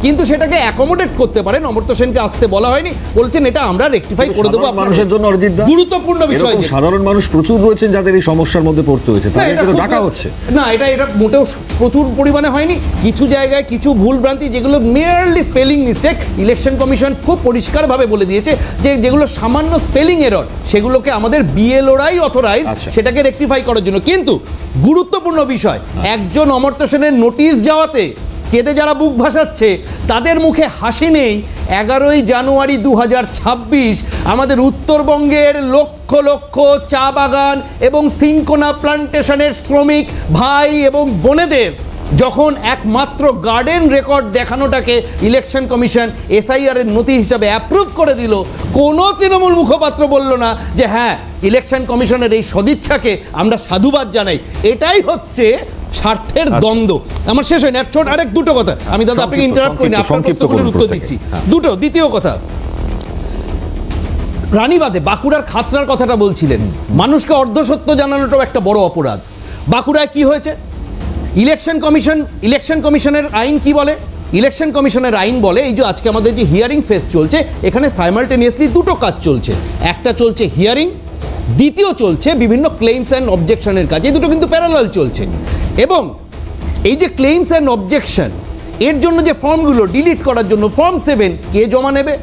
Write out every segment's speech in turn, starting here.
কিন্তু সেটাকে অ্যাকোমোডেট করতে পারেন। অমর্ত্য সেনকে আসতে বলা হয়নি, বলছেন এটা আমরা রেকটিফাই করে দেবো মানুষের জন্য। গুরুত্বপূর্ণ বিষয়, সাধারণ মানুষ প্রচুর রয়েছেন যাদের এই সমস্যার মধ্যে পড়তে হয়েছে, তাদেরকে ডাকা হচ্ছে না। এটা মোটেও প্রচুর পরিমাণে হয়নি। কিছু জায়গায় কিছু ভুল ভ্রান্তি, যেগুলো merely spelling mistake, election commission খুব পরিষ্কারভাবে বলে দিয়েছে যে যেগুলো সামান্য স্পেলিং এরর, সেগুলোকে আমাদের বিএলওরাই অথরাইজ সেটাকে রেকটিফাই করার জন্য। কিন্তু গুরুত্বপূর্ণ বিষয়, একজন অমর্ত্য সেনের নোটিশ যাওয়াতে কেঁদে যারা বুক ভাসাচ্ছে তাদের মুখে হাসি নেই। 11ই জানুয়ারি 2026 আমাদের উত্তরবঙ্গের লক্ষ লক্ষ চা বাগান এবং সিনকোনা প্লান্টেশনের শ্রমিক ভাই এবং বোনেদের যখন একমাত্র গার্ডেন রেকর্ড দেখানোটাকে ইলেকশন কমিশন এসআইআর এর নথি হিসাবে অ্যাপ্রুভ করে দিল, কোনো তৃণমূল মুখপাত্র বলল না যে হ্যাঁ ইলেকশন কমিশনের এই সদিচ্ছাকে আমরা সাধুবাদ জানাই। এটাই হচ্ছে স্বার্থের দ্বন্দ্ব। আমার শেষ হয় না, ছোট আরেক দুটো কথা আমি দাদা আপনাকে ইন্টারাপ্ট করি না, আপনার প্রশ্নগুলোর উত্তর দিচ্ছি। দুটো, দ্বিতীয় কথা, রানীবাঁধে বাঁকুড়ার খাতড়ার কথাটা বলছিলেন, মানুষকে অর্ধসত্য জানানোটাও একটা বড় অপরাধ। বাঁকুড়ায় কি হয়েছে? ইলেকশন কমিশনের আইন কি বলে? ইলেকশন কমিশনের আইন বলে এই যে আজকে আমাদের যে হিয়ারিং ফেজ চলছে, এখানে সাইমালটেনিয়াসলি দুটো কাজ চলছে। একটা চলছে হিয়ারিং, দ্বিতীয় চলছে বিভিন্ন ক্লেইমস অ্যান্ড অবজেকশনের কাজ। এই দুটো কিন্তু প্যারালাল চলছে। এবং এই যে ক্লেইমস অ্যান্ড অবজেকশন, এর জন্য যে ফর্মগুলো ডিলিট করার জন্য ফর্ম 7 কে জমা নেবে?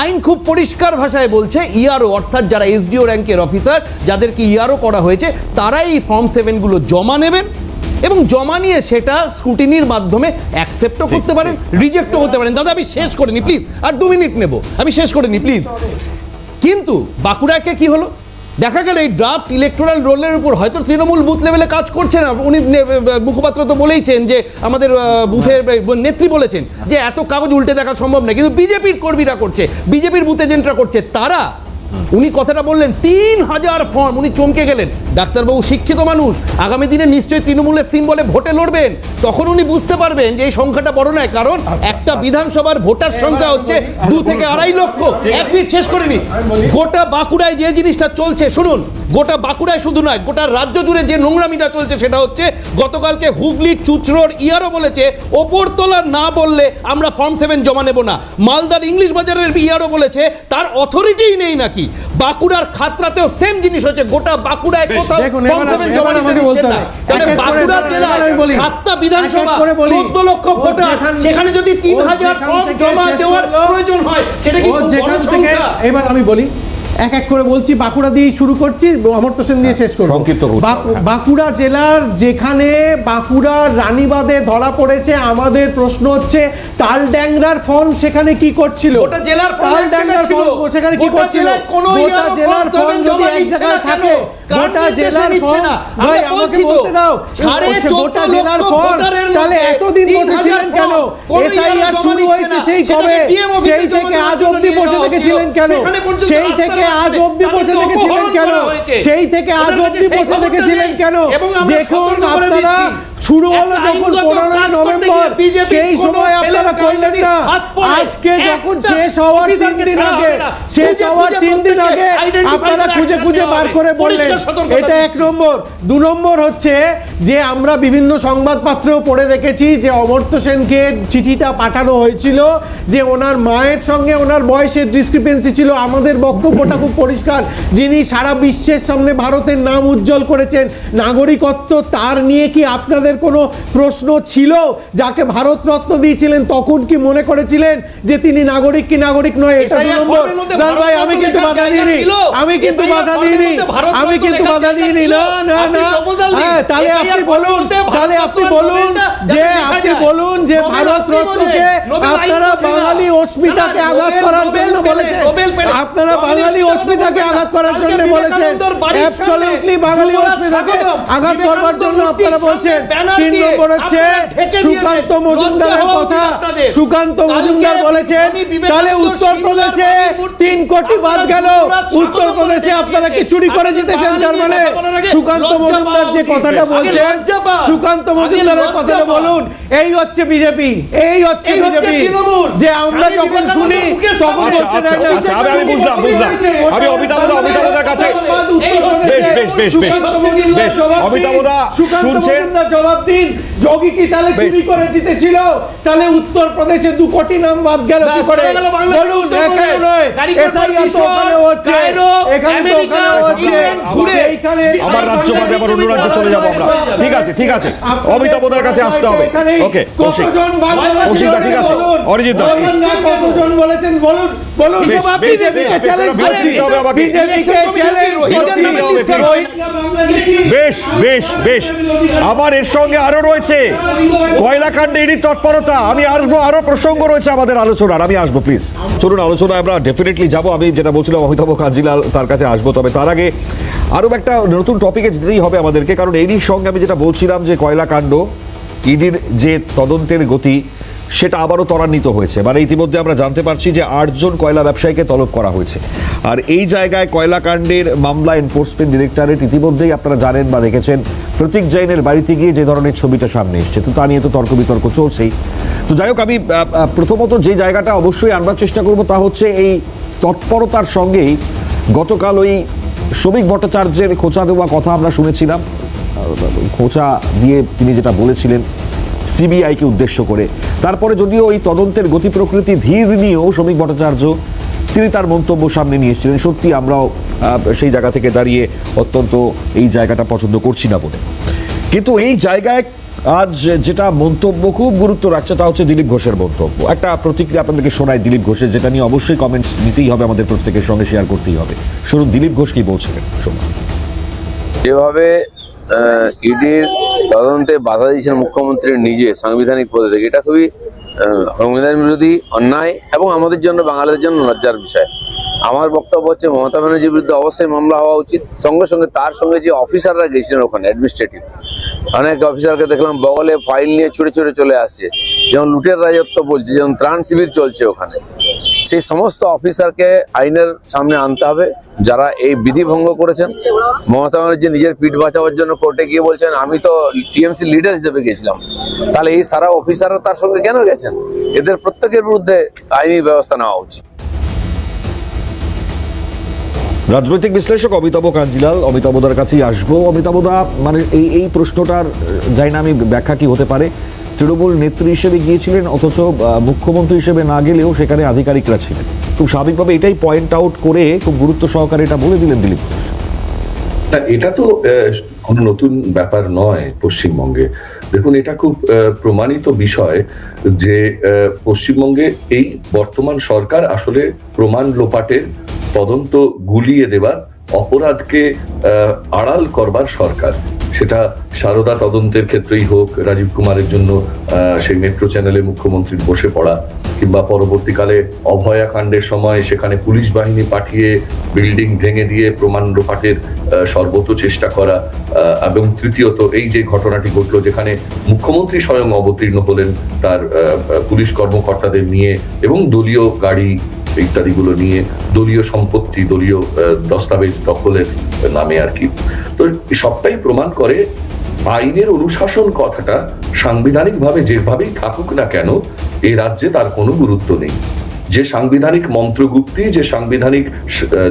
আইন খুব পরিষ্কার ভাষায় বলছে ইআরও অর্থাৎ যারা এসডিও র্যাঙ্কের অফিসার, যাদেরকে ইআরও করা হয়েছে, তারাই এই ফর্ম 7গুলো জমা নেবেন এবং জমা নিয়ে সেটা স্ক্রুটিনির মাধ্যমে অ্যাকসেপ্টও করতে পারেন, রিজেক্টও করতে পারেন। দাদা আমি শেষ করে নি প্লিজ, আর 2 মিনিট নেব, আমি শেষ করে নি প্লিজ। কিন্তু বাঁকুড়াকে কি হলো? দেখা গেল এই ড্রাফট ইলেকটোরাল রোলের উপর হয়তো তৃণমূল বুথ লেভেলে কাজ করছে না। উনি মুখপাত্র তো বলেইছেন যে আমাদের বুথের নেত্রী বলেছেন যে এত কাগজ উল্টে দেখা সম্ভব না, কিন্তু বিজেপির কর্মীরা করছে, বিজেপির বুথ এজেন্টরা করছে। তারা উনি কথাটা বললেন 3000 ফর্ম, উনি চমকে গেলেন। ডাক্তারবাবু শিক্ষিত মানুষ, আগামী দিনে নিশ্চয়ই তৃণমূলের সিম্বলে ভোটে লড়বেন, তখন উনি বুঝতে পারবেন যে এই সংখ্যাটা বড় নয়, কারণ একটা বিধানসভার ভোটার সংখ্যা হচ্ছে 2 থেকে 2.5 লক্ষ। 1 মিনিট শেষ করে নি। গোটা বাঁকুড়ায় যে জিনিসটা চলছে শুনুন, গোটা বাঁকুড়ায় শুধু নয়, গোটা রাজ্য জুড়ে যে নোংরামিটা চলছে সেটা হচ্ছে গতকালকে হুগলির চুচড়োর ইআরও বলেছে ওপরতলার না বললে আমরা ফর্ম 7 জমা নেব না। মালদার ইংলিশ বাজারের ইআরও বলেছে তার অথরিটিই নেই নাকি। বাঁকুড়ার খাতড়াতেও সেম জিনিস হচ্ছে, গোটা বাঁকুড়ায় কোথাও ফর্ম 7 জমা নিতে দিচ্ছেন না। তাহলে বাঁকুড়া জেলায় 7টা বিধানসভা, 14 লক্ষ ভোটার, সেখানে যদি 3000 ফর্ম জমা দেওয়ার প্রয়োজন হয়, সেটা কি বড় সংখ্যা? এবার আমি বলি, এক এক করে বলছি, বাঁকুড়া দিয়ে শুরু করছি, অমর্ত্য সেন দিয়ে শেষ করব। বাঁকুড়া জেলার যেখানে বাঁকুড়ার রানীবাঁধে ধরা পড়েছে, আমাদের প্রশ্ন হচ্ছে তালড্যাংরার ফর্ম সেখানে কি করছিল? ওটা জেলার তালড্যাংরার ফর্ম সেখানে কি করছিল? গোটা জেলার ফর্ম যদি এক জায়গায় থাকে, গোটা জেলার ফর্ম, ভাই আমাকে বলতে দাও, গোটা জেলার ফর্ম, তাহলে এতদিন বসেছিলেন কেন? এসআইআর শুরু হয়েছে সেই কবে? সেই থেকে আজ অবধি বসে থেকেছিলেন কেন? সেই থেকে আজ অবধি বসে থেকেছিলেন কেন? সেই থেকে আজ অবধি বসে থেকেছিলেন কেন? দেখুন আপনারা শুরু হলো যখন 15 নভেম্বর, সেই সময় আপনারা করলেন না। আজকে যখন শেষ হওয়ার 3 দিন আগে, আপনারা খুঁজে খুঁজে বার করে বললেন। এটা 1 নম্বর। 2 নম্বর হচ্ছে যে আমরা বিভিন্ন সংবাদপত্রেও পড়ে দেখেছি যে অমর্ত্য সেনকে চিঠিটা পাঠানো হয়েছিল যে ওনার মায়ের সঙ্গে ওনার বয়সের ডিসক্রিপেন্সি ছিল। আমাদের বক্তব্যটা খুব পরিষ্কার, যিনি সারা বিশ্বের সামনে ভারতের নাম উজ্জ্বল করেছেন, নাগরিকত্ব তার নিয়ে কি আপনাদের কোনো প্রশ্ন ছিল? যাকে ভারত রত্ন দিয়েছিলেন তখন কি মনে করেছিলেন যে তিনি নাগরিক কি নাগরিক নয়? এটা 2 নম্বর। না ভাই, আমি কিন্তু বাধা দিইনি, আমি কিন্তু বাধা দিইনি, আমি কিন্তু বাধা দিইনি। না না না, হ্যাঁ, তাহলে আপনি বলুন, তাহলে আপনি বলুন যে আপনি বলুন যে ভারত রত্নকে আপনারা বাঙালি অস্মিতাকে আঘাত করার জন্য বলেছেন, আপনারা বাঙালি অস্মিতাকে আঘাত করার জন্য বলেছেন, অ্যাবসলিউটলি বাঙালি অস্মিতাকে আঘাত করবার জন্য আপনারা বলছেন। 3 নম্বর হচ্ছে সুকান্ত মজুমদারের কথা। সুকান্ত মজুমদার বলেছেন তাহলে উত্তরপ্রদেশে 3 কোটি বাদ গেল, উত্তরপ্রদেশে আপনারা কি চুরি করে জিতেছেন? তার মানে সুকান্ত মজুমদার যে কথাটা বলছেন, সুকান্ত মজুমদারের কথাটা বলুন। এই হচ্ছে বিজেপি, এই হচ্ছে বিজেপি। যে আমরা যখন শুনি তখন আচ্ছা, বলতে দেয় না। আচ্ছা, আমি বুঝলাম। আমি অমিতাভদার কাছে বেশ অমিতাভদা শুনছেন। জবাব দিন, যোগী কি তাহলে চুরি করে জিতেছিল? তাহলে উত্তরপ্রদেশে 2 কোটি নাম বাদ গেল কি করে? বলুন, এখানে নয়, এসআইআর তো ওখানে হচ্ছে, এখানে তো ওখানে হচ্ছে, এইখানে আমার রাজ্য বাদে আবার অন্য রাজ্যে চলে যাবো আমরা। ঠিক আছে অমিতাভদার কাছে আসতে হবে। ওকে, কতজন বাংলাদেশি ঠিক আছে, বলুন, অরিজিৎ দা। বলুন না, কতজন বলেছেন বলুন। বেশ, বিজেপিকে চ্যালেঞ্জ করছি, বিজেপিকে চ্যালেঞ্জ করছি। বেশ আবার এর সঙ্গে আরো রয়েছে কয়লাকাণ্ডেরই তৎপরতা। আমি আসবো, আরো প্রসঙ্গ রয়েছে আমাদের আলোচনার, আমি আসবো প্লিজ। চলুন আলোচনায় আমরা ডেফিনেটলি যাবো। আমি যেটা বলছিলাম অমিতাভ কাঞ্জিলাল তার কাছে আসবো, তবে তার আগে আরো একটা নতুন টপিকে যেতেই হবে আমাদেরকে, কারণ এরই সঙ্গে আমি যেটা বলছিলাম যে কয়লাকাণ্ড ইডির যে তদন্তের গতি সেটা আবারও ত্বরান্বিত হয়েছে। মানে ইতিমধ্যে আমরা জানতে পারছি যে 8 জন কয়লা ব্যবসায়ীকে তলব করা হয়েছে। আর এই জায়গায় কয়লাকাণ্ডের মামলা এনফোর্সমেন্ট ডিরেক্টরেট ইতিমধ্যেই আপনারা জানেন বা দেখেছেন প্রতীক জৈনের বাড়িতে গিয়ে যে ধরনের ছবিটা সামনে এসছে, তো তা নিয়ে তো তর্ক বিতর্ক চলছেই। তো যাই হোক, আমি প্রথমত যে জায়গাটা অবশ্যই আনবার চেষ্টা করব তা হচ্ছে এই তৎপরতার সঙ্গেই গতকাল ওই শ্রমিক ভট্টাচার্যের খোঁচা দেওয়া কথা আমরা শুনেছিলাম। খোঁচা দিয়ে তিনি যেটা বলেছিলেন সিবিআইকে উদ্দেশ্য করে, তারপরে যদিও এই তদন্তের গতি প্রকৃতি ধীর নিয়েও শ্রমিক ভট্টাচার্য তিনি তার মন্তব্য সামনে নিয়ে এসেছিলেন। সত্যি আমরাও সেই জায়গা থেকে দাঁড়িয়ে অত্যন্ত এই জায়গাটা পছন্দ করছি না বলে। কিন্তু এই জায়গায় আজ যেটা মন্তব্য খুব গুরুত্ব রাখছে তা হচ্ছে দিলীপ ঘোষের মন্তব্য। একটা প্রতিক্রিয়া আপনাদেরকে শোনায় দিলীপ ঘোষের, যেটা নিয়ে অবশ্যই কমেন্টস নিতেই হবে, আমাদের প্রত্যেকের সঙ্গে শেয়ার করতেই হবে। শুনুন দিলীপ ঘোষ কি বলছিলেন, শুনুন। যেভাবে ইডির তদন্তে বাধা দিয়েছেন মুখ্যমন্ত্রী নিজে সাংবিধানিক পদে থেকে, এটা খুবই সংবিধান বিরোধী, অন্যায় এবং আমাদের জন্য, বাঙালিদের জন্য লজ্জার বিষয়। আমার বক্তব্য হচ্ছে মমতা ব্যানার্জির বিরুদ্ধে অবশ্যই মামলা হওয়া উচিত। সঙ্গে সঙ্গে তার সঙ্গে যে অফিসাররা গেছিলেন ওখানে অ্যাডমিনিস্ট্রেটিভ, অনেক অফিসারকে দেখলাম বগলে ফাইল নিয়ে ছুটে ছুটে চলে আসছে, যেমন লুটের রাজত্ব বলছে, যেমন ত্রাণ শিবির চলছে ওখানে। সেই সমস্ত অফিসারকে আইনের সামনে আনতে হবে যারা এই বিধি ভঙ্গ করেছেন। মমতা ব্যানার্জি নিজের পিঠ বাঁচাবার জন্য কোর্টে গিয়ে বলছেন আমি তো টিএমসি লিডার হিসেবে গেছিলাম, তাহলে এই সারা অফিসাররা তার সঙ্গে কেন গেছেন? এদের প্রত্যেকের বিরুদ্ধে আইনি ব্যবস্থা নেওয়া উচিত। রাজনৈতিক বিশ্লেষক অমিতাভ কাঞ্জিলাল, অমিতাভদার কাছেই আসবো। অমিতাভদা, মানে এই প্রশ্নটার যাই না আমি ব্যাখ্যা কি হতে পারে? তৃণমূল নেত্রী হিসেবে গিয়েছিলেন, অথচ মুখ্যমন্ত্রী হিসেবে না গেলেও সেখানে আধিকারিকরা ছিলেন। খুব স্বাভাবিকভাবে এটাই পয়েন্ট আউট করে খুব গুরুত্ব সহকারে এটা বলে দিলেন দিলীপ ঘোষ। এটা তো কোনো নতুন ব্যাপার নয় পশ্চিমবঙ্গে। দেখুন, এটা খুব প্রমাণিত বিষয় যে পশ্চিমবঙ্গে এই বর্তমান সরকার আসলে প্রমাণ লোপাটের, তদন্ত গুলিয়ে দেবার, অপরাধকে আড়াল করবার সরকার। সেটা সারদা তদন্তের ক্ষেত্রেই হোক, রাজীব কুমারের জন্য সেই মেট্রো চ্যানেলে মুখ্যমন্ত্রীর বসে পড়া, কিংবা পরবর্তীকালে অভয়া কাণ্ডের সময় সেখানে পুলিশ বাহিনী পাঠিয়ে বিল্ডিং ভেঙে দিয়ে প্রমাণ লোপাটের সর্বত চেষ্টা করা, এবং তৃতীয়ত এই যে ঘটনাটি ঘটলো যেখানে মুখ্যমন্ত্রী স্বয়ং অবতীর্ণ হলেন তার পুলিশ কর্মকর্তাদের নিয়ে এবং দলীয় গাড়ি ইত্যাদিগুলো নিয়ে, দলীয় সম্পত্তি, দলীয় দস্তাবেজ দখলের নামে আর কি। তো সবটাই প্রমাণ করে আইনের অনুশাসন কথাটা সাংবিধানিকভাবে যেভাবেই থাকুক না কেন এই রাজ্যে তার কোনো গুরুত্ব নেই। যে সাংবিধানিক মন্ত্রগুপ্তি, যে সাংবিধানিক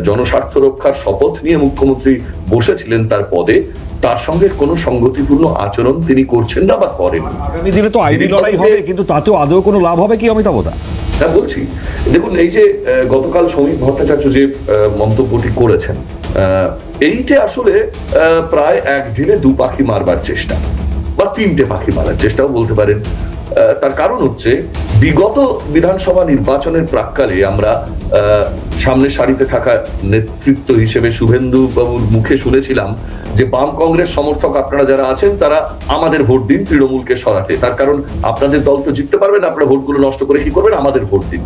জনস্বার্থ রক্ষার শপথ নিয়ে মুখ্যমন্ত্রী বসেছিলেন তার পদে, তার সঙ্গে কোনো সঙ্গতিপূর্ণ আচরণ তিনি করছেন না বা করেন। আগামী দিনে তো আইনি লড়াই হবে, কিন্তু তাতেও আদৌ কোনো লাভ হবে কি অমিতাভদা? হ্যাঁ, বলছি। দেখুন, এই যে গতকাল শ্রমিক ভট্টাচার্য যে মন্তব্যটি করেছেন, এইটা আসলে প্রায় একদিনে 2 পাখি মারবার চেষ্টা, বা 3টে পাখি মারার চেষ্টাও বলতে পারেন। তার কারণ হচ্ছে বিগত বিধানসভা নির্বাচনের প্রাক্কালে আমরা সামনের সারিতে থাকা নেতৃত্ব হিসেবে শুভেন্দু বাবুর মুখে শুনেছিলাম যে বাম কংগ্রেস সমর্থক আপনারা যারা আছেন তারা আমাদের ভোট দিন তৃণমূলকে সরাতে। তার কারণ আপনাদের দল তো জিততে পারবেন, আপনারা ভোটগুলো নষ্ট করে কি করবেন? আমাদের ভোট দিন।